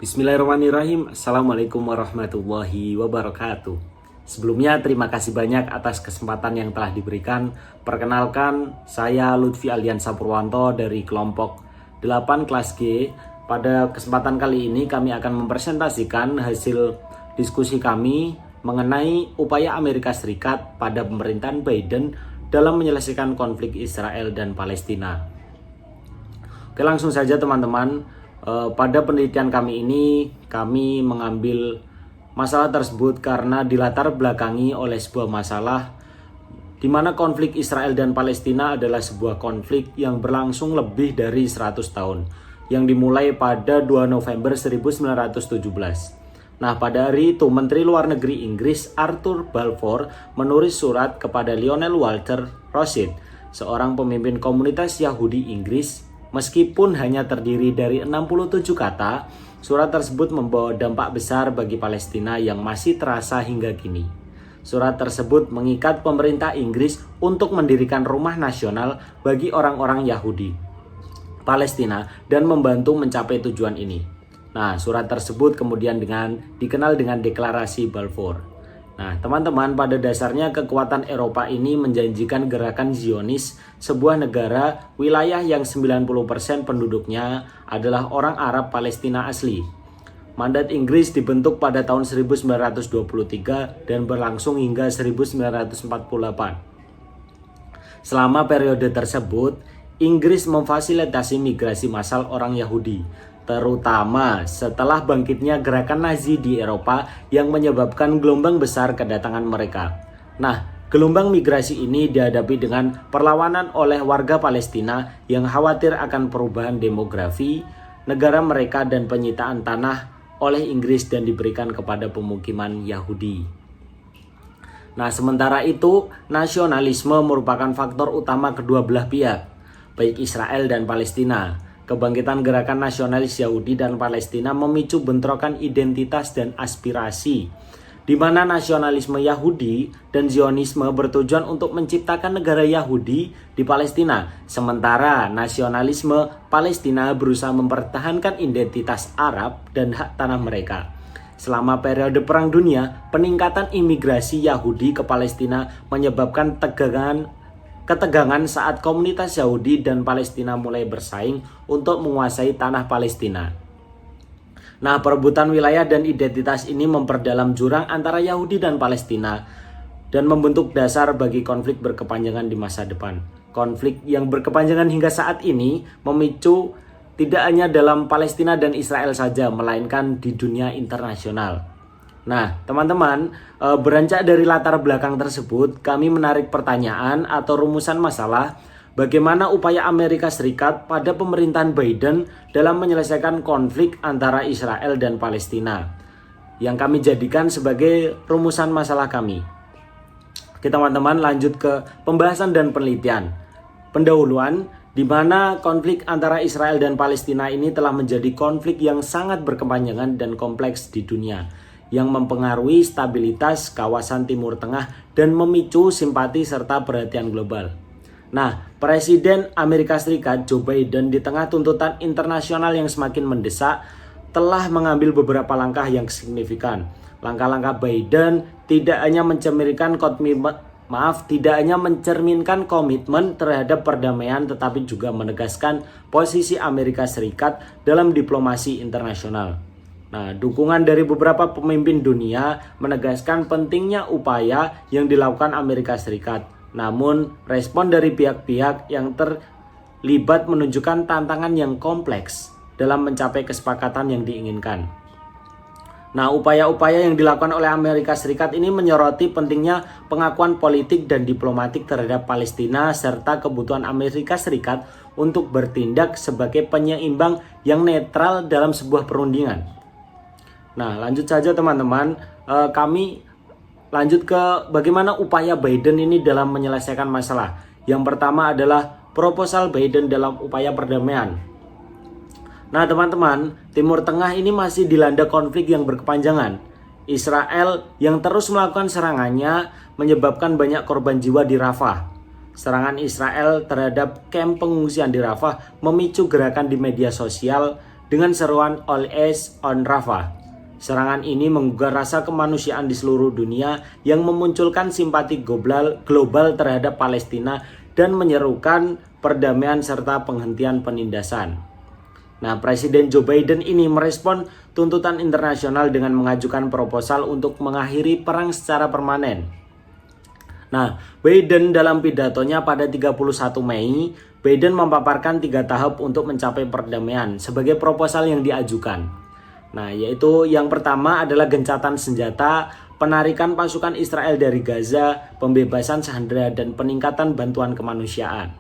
Bismillahirrahmanirrahim. Assalamualaikum warahmatullahi wabarakatuh. Sebelumnya terima kasih banyak atas kesempatan yang telah diberikan. Perkenalkan, saya Lutfi Aliansa Purwanto dari kelompok 8 kelas G. Pada kesempatan kali ini kami akan mempresentasikan hasil diskusi kami mengenai upaya Amerika Serikat pada pemerintahan Biden dalam menyelesaikan konflik Israel dan Palestina. Oke, langsung saja teman-teman. Pada penelitian kami ini, kami mengambil masalah tersebut karena dilatar belakangi oleh sebuah masalah di mana konflik Israel dan Palestina adalah sebuah konflik yang berlangsung lebih dari 100 tahun, yang dimulai pada 2 November 1917. Nah, pada hari itu Menteri Luar Negeri Inggris Arthur Balfour menulis surat kepada Lionel Walter Rothschild, seorang pemimpin komunitas Yahudi Inggris. Meskipun hanya terdiri dari 67 kata, surat tersebut membawa dampak besar bagi Palestina yang masih terasa hingga kini. Surat tersebut mengikat pemerintah Inggris untuk mendirikan rumah nasional bagi orang-orang Yahudi Palestina dan membantu mencapai tujuan ini. Nah, surat tersebut kemudian dikenal dengan Deklarasi Balfour. Nah, teman-teman, pada dasarnya kekuatan Eropa ini menjanjikan gerakan Zionis, sebuah negara wilayah yang 90% penduduknya adalah orang Arab Palestina asli. Mandat Inggris dibentuk pada tahun 1923 dan berlangsung hingga 1948. Selama periode tersebut, Inggris memfasilitasi migrasi massal orang Yahudi, terutama setelah bangkitnya gerakan Nazi di Eropa yang menyebabkan gelombang besar kedatangan mereka. Nah, gelombang migrasi ini dihadapi dengan perlawanan oleh warga Palestina yang khawatir akan perubahan demografi negara mereka dan penyitaan tanah oleh Inggris dan diberikan kepada pemukiman Yahudi. Nah, sementara itu, nasionalisme merupakan faktor utama kedua belah pihak, baik Israel dan Palestina. Kebangkitan gerakan nasionalis Yahudi dan Palestina memicu bentrokan identitas dan aspirasi, di mana nasionalisme Yahudi dan Zionisme bertujuan untuk menciptakan negara Yahudi di Palestina, sementara nasionalisme Palestina berusaha mempertahankan identitas Arab dan hak tanah mereka. Selama periode Perang Dunia, peningkatan imigrasi Yahudi ke Palestina menyebabkan ketegangan saat komunitas Yahudi dan Palestina mulai bersaing untuk menguasai tanah Palestina. Nah, perebutan wilayah dan identitas ini memperdalam jurang antara Yahudi dan Palestina dan membentuk dasar bagi konflik berkepanjangan di masa depan. Konflik yang berkepanjangan hingga saat ini memicu tidak hanya dalam Palestina dan Israel saja, melainkan di dunia internasional. Nah, teman-teman, beranjak dari latar belakang tersebut, kami menarik pertanyaan atau rumusan masalah bagaimana upaya Amerika Serikat pada pemerintahan Biden dalam menyelesaikan konflik antara Israel dan Palestina, yang kami jadikan sebagai rumusan masalah kami. Oke, teman-teman, lanjut ke pembahasan dan penelitian. Pendahuluan, di mana konflik antara Israel dan Palestina ini telah menjadi konflik yang sangat berkepanjangan dan kompleks di dunia, yang mempengaruhi stabilitas kawasan Timur Tengah dan memicu simpati serta perhatian global. Nah, Presiden Amerika Serikat Joe Biden di tengah tuntutan internasional yang semakin mendesak telah mengambil beberapa langkah yang signifikan. Langkah-langkah Biden tidak hanya mencerminkan komitmen terhadap perdamaian, tetapi juga menegaskan posisi Amerika Serikat dalam diplomasi internasional. Nah, dukungan dari beberapa pemimpin dunia menegaskan pentingnya upaya yang dilakukan Amerika Serikat. Namun, respon dari pihak-pihak yang terlibat menunjukkan tantangan yang kompleks dalam mencapai kesepakatan yang diinginkan. Nah, upaya-upaya yang dilakukan oleh Amerika Serikat ini menyoroti pentingnya pengakuan politik dan diplomatik terhadap Palestina serta kebutuhan Amerika Serikat untuk bertindak sebagai penyeimbang yang netral dalam sebuah perundingan. Nah, lanjut saja teman-teman, kami lanjut ke bagaimana upaya Biden ini dalam menyelesaikan masalah. Yang pertama adalah proposal Biden dalam upaya perdamaian. Nah, teman-teman, Timur Tengah ini masih dilanda konflik yang berkepanjangan. Israel yang terus melakukan serangannya menyebabkan banyak korban jiwa di Rafah. Serangan Israel terhadap kamp pengungsian di Rafah memicu gerakan di media sosial dengan seruan All Eyes on Rafah. Serangan ini menggugah rasa kemanusiaan di seluruh dunia yang memunculkan simpati global terhadap Palestina dan menyerukan perdamaian serta penghentian penindasan. Nah, Presiden Joe Biden ini merespon tuntutan internasional dengan mengajukan proposal untuk mengakhiri perang secara permanen. Nah, Biden dalam pidatonya pada 31 Mei, Biden memaparkan 3 tahap untuk mencapai perdamaian sebagai proposal yang diajukan. Nah, yaitu yang pertama adalah gencatan senjata, penarikan pasukan Israel dari Gaza, pembebasan sandera, dan peningkatan bantuan kemanusiaan.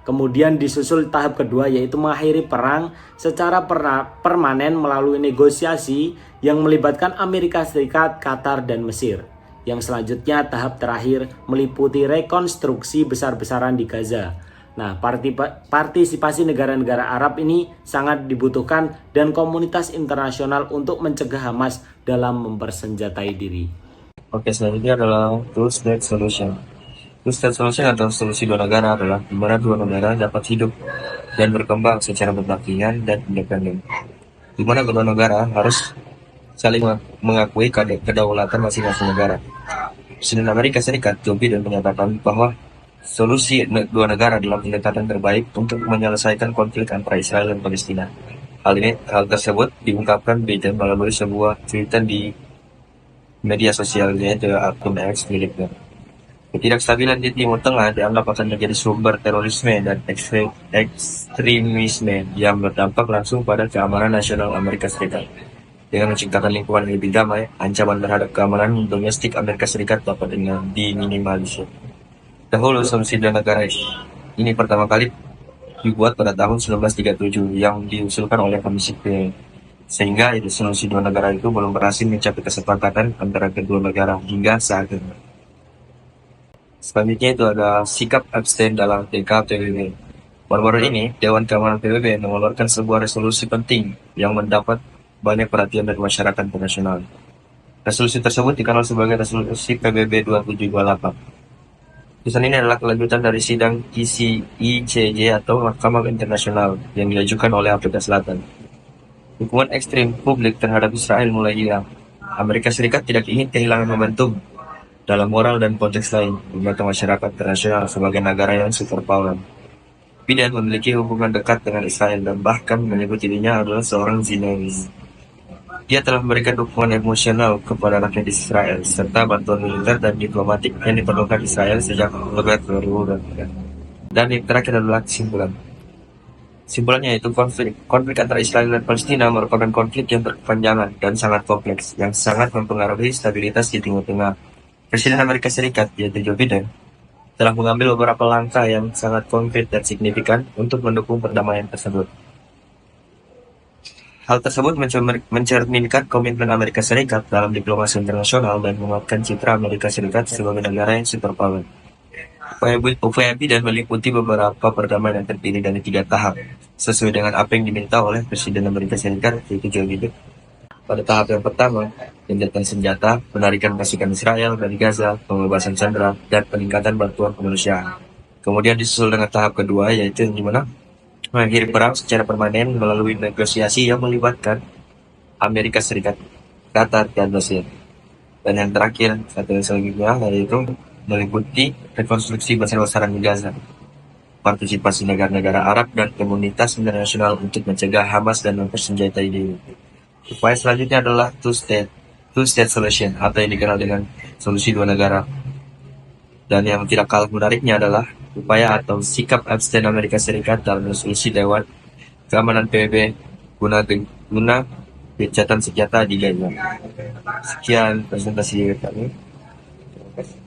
Kemudian disusul tahap kedua yaitu mengakhiri perang secara permanen melalui negosiasi yang melibatkan Amerika Serikat, Qatar, dan Mesir. Yang selanjutnya tahap terakhir meliputi rekonstruksi besar-besaran di Gaza. Nah, partisipasi negara-negara Arab ini sangat dibutuhkan dan komunitas internasional untuk mencegah Hamas dalam mempersenjatai diri. Oke, selanjutnya adalah two-state solution. Two-state solution atau solusi dua negara adalah di mana dua negara dapat hidup dan berkembang secara berdampingan dan independen. Di mana kedua negara harus saling mengakui kedaulatan masing-masing negara. Presiden Amerika Serikat Joe Biden menyatakan bahwa solusi dua negara adalah pendekatan terbaik untuk menyelesaikan konflik antara Israel dan Palestina. Hal tersebut diungkapkan Biden melalui sebuah tweetan di media sosialnya yaitu akun X miliknya. Ketidakstabilan di Timur Tengah dianggap akan menjadi sumber terorisme dan ekstremisme yang berdampak langsung pada keamanan nasional Amerika Serikat. Dengan menciptakan lingkungan yang lebih damai, ancaman terhadap keamanan domestik Amerika Serikat dapat diminimalisir. Dahulu solusi dua negara ini pertama kali dibuat pada tahun 1937 yang diusulkan oleh Komisi P. Sehingga solusi dua negara itu belum berhasil mencapai kesepakatan antara kedua negara hingga saat ini. Selanjutnya itu ada sikap abstain dalam PBB. Baru-baru ini, Dewan Keamanan PBB mengeluarkan sebuah resolusi penting yang mendapat banyak perhatian dari masyarakat internasional. Resolusi tersebut dikenal sebagai Resolusi PBB 2728. Putusan ini adalah kelanjutan dari sidang ICJ atau Mahkamah Internasional yang diajukan oleh Afrika Selatan. Dukungan ekstrim publik terhadap Israel mulai hilang. Amerika Serikat tidak ingin kehilangan momentum dalam moral dan konteks lain di mata masyarakat internasional sebagai negara yang superpower. Biden memiliki hubungan dekat dengan Israel dan bahkan menyebut dirinya adalah seorang Zionis. Dia telah memberikan dukungan emosional kepada rakyat Israel serta bantuan militer dan diplomatik yang diperlukan Israel sejak Oktober 2023. Dan yang terakhir adalah kesimpulan. Simpulannya yaitu konflik antara Israel dan Palestina merupakan konflik yang berkepanjangan dan sangat kompleks yang sangat mempengaruhi stabilitas di Timur Tengah. Presiden Amerika Serikat yaitu Joe Biden telah mengambil beberapa langkah yang sangat konkret dan signifikan untuk mendukung perdamaian tersebut. Hal tersebut mencerminkan komitmen Amerika Serikat dalam diplomasi internasional dan menguatkan citra Amerika Serikat sebagai negara yang superpower. Upaya Biden meliputi beberapa perdamaian yang terdiri dari 3 tahap, sesuai dengan apa yang diminta oleh Presiden Amerika Serikat yaitu Joe Biden. Pada tahap yang pertama, gencatan senjata, penarikan pasukan Israel dari Gaza, pembebasan sandera, dan peningkatan bantuan kemanusiaan. Kemudian disusul dengan tahap kedua yaitu di mana mengakhiri perang secara permanen melalui negosiasi yang melibatkan Amerika Serikat, Qatar, dan Mesir. Dan yang terakhir, satu selanjutnya yaitu meliputi rekonstruksi besar-besaran di Gaza, partisipasi negara-negara Arab dan komunitas internasional untuk mencegah Hamas dan mempersenjatai diri. Upaya selanjutnya adalah two-state solution atau yang dikenal dengan solusi dua negara. Dan yang tidak kalah menariknya adalah upaya atau sikap abstain Amerika Serikat dalam resolusi Dewan Keamanan PBB guna gencatan senjata di Gaza. Sekian presentasi kami. Terima kasih.